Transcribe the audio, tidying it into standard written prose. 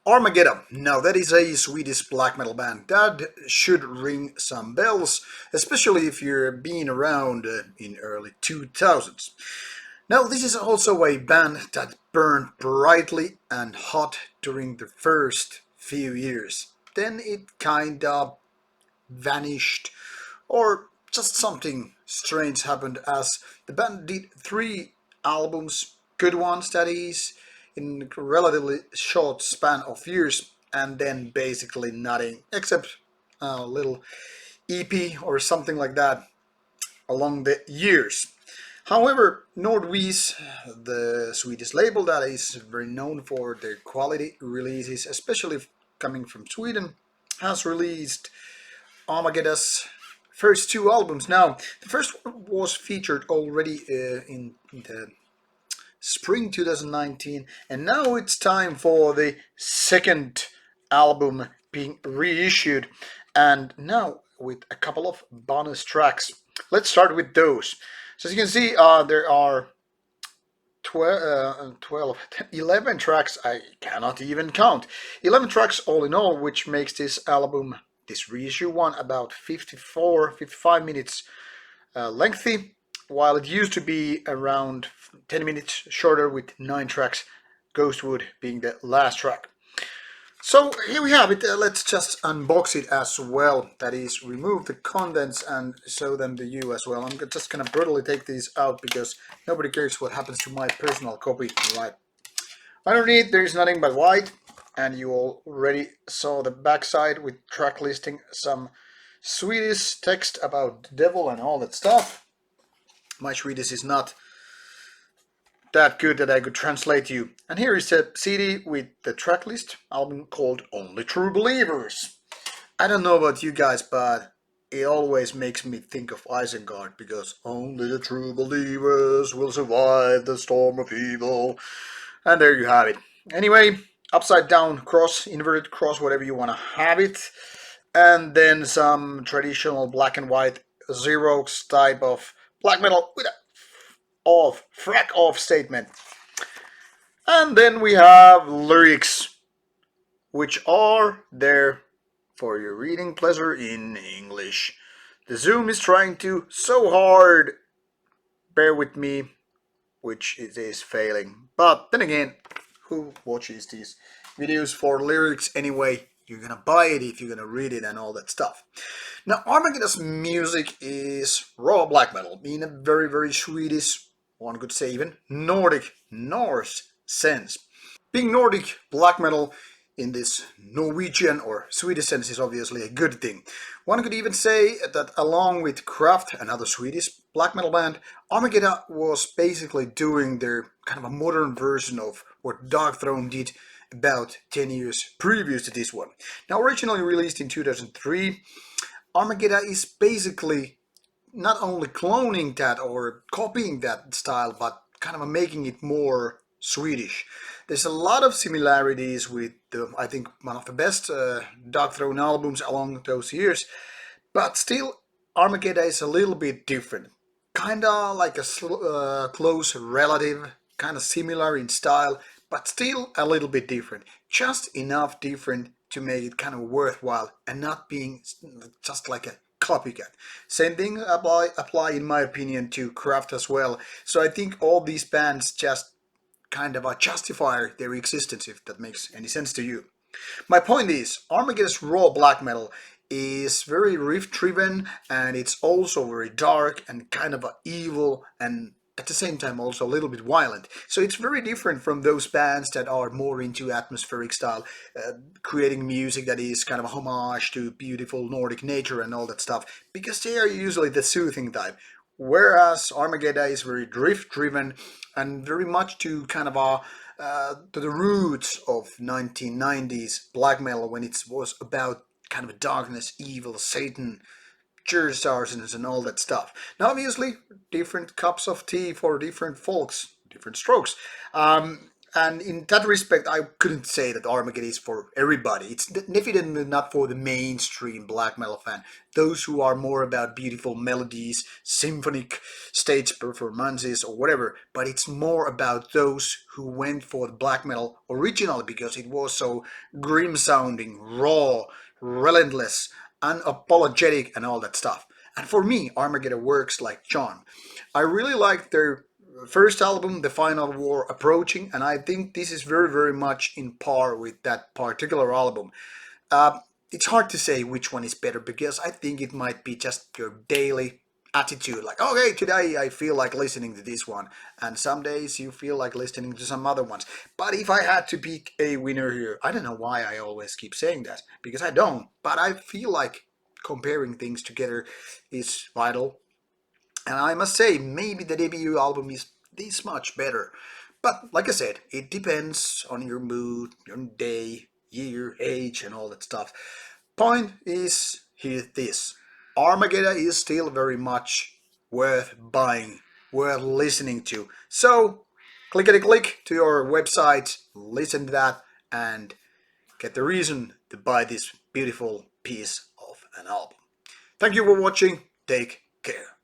Armagedda. Now that is a Swedish black metal band. That should ring some bells, especially if you're being around in early 2000s. Now this is also a band that burned brightly and hot during the first few years. Then it kinda vanished, or just something strange happened as the band did three albums, good ones that is, in a relatively short span of years, and then basically nothing except a little EP or something like that along the years. However, Nordvis, the Swedish label that is very known for their quality releases, especially coming from Sweden, has released Armagedda's first two albums. Now, the first one was featured already in the spring 2019, and now it's time for the second album being reissued, and now with a couple of bonus tracks. Let's start with those. So as you can see, there are 12, 11 tracks. I cannot even count. 11 tracks all in all, which makes this album, this reissue one, about 54, 55 minutes lengthy, while it used to be around 10 minutes shorter with 9 tracks, Ghostwood being the last track. So here we have it. Let's just unbox it as well. That is, remove the contents and show them to you as well. I'm just gonna brutally take these out because nobody cares what happens to my personal copy. Right. Underneath there is nothing but white, and you already saw the backside with track listing, some Swedish text about the devil and all that stuff. My Swedish is not that good that I could translate you. And here is a CD with the track list, album called Only True Believers. I don't know about you guys, but it always makes me think of Isengard, because only the true believers will survive the storm of evil. And there you have it. Anyway, upside down cross, inverted cross, whatever you want to have it. And then some traditional black and white Xerox type of black metal with a frack off statement. And then we have lyrics, which are there for your reading pleasure in English. The Zoom is trying to so hard, bear with me, which it is failing. But then again, who watches these videos for lyrics anyway? You're gonna buy it if you're gonna read it and all that stuff. Now, Armagedda's music is raw black metal in a very, very Swedish, one could say even Nordic, Norse sense. Being Nordic black metal in this Norwegian or Swedish sense is obviously a good thing. One could even say that along with Kraft, another Swedish black metal band, Armagedda was basically doing their kind of a modern version of what Darkthrone did about 10 years previous to this one. Now, originally released in 2003, Armagedda is basically not only cloning that or copying that style, but kind of making it more Swedish. There's a lot of similarities with, I think, one of the best Darkthrone albums along those years, but still, Armagedda is a little bit different. Kinda like a close relative, kind of similar in style, but still a little bit different. Just enough different to make it kind of worthwhile and not being just like a copycat. Same thing apply in my opinion to Kraft as well. So I think all these bands just kind of justify their existence, if that makes any sense to you. My point is, Armageddon's raw black metal is very riff driven, and it's also very dark and kind of evil, and at the same time also a little bit violent. So it's very different from those bands that are more into atmospheric style, creating music that is kind of a homage to beautiful Nordic nature and all that stuff, because they are usually the soothing type. Whereas Armageddon is very drift driven and very much to kind of to the roots of 1990s black metal, when it was about kind of darkness, evil, Satan, church stars and all that stuff. Now, obviously, different cups of tea for different folks, different strokes. And in that respect, I couldn't say that Armageddon is for everybody. It's definitely not for the mainstream black metal fan. Those who are more about beautiful melodies, symphonic stage performances, or whatever. But it's more about those who went for the black metal originally because it was so grim sounding, raw, relentless, unapologetic, and all that stuff. And for me, Armageddon works like John. I really like their first album, The Final War Approaching, and I think this is very, very much in par with that particular album. Uh, it's hard to say which one is better because I think it might be just your daily attitude. Like, okay, today I feel like listening to this one, and some days you feel like listening to some other ones. But if I had to pick a winner here, I don't know why I always keep saying that because I don't, but I feel like comparing things together is vital. And I must say, maybe the debut album is this much better. But like I said, it depends on your mood, your day, year, age, and all that stuff. Point is here this Armageddon is still very much worth buying, worth listening to. So, click to your website, listen to that, and get the reason to buy this beautiful piece of an album. Thank you for watching. Take care.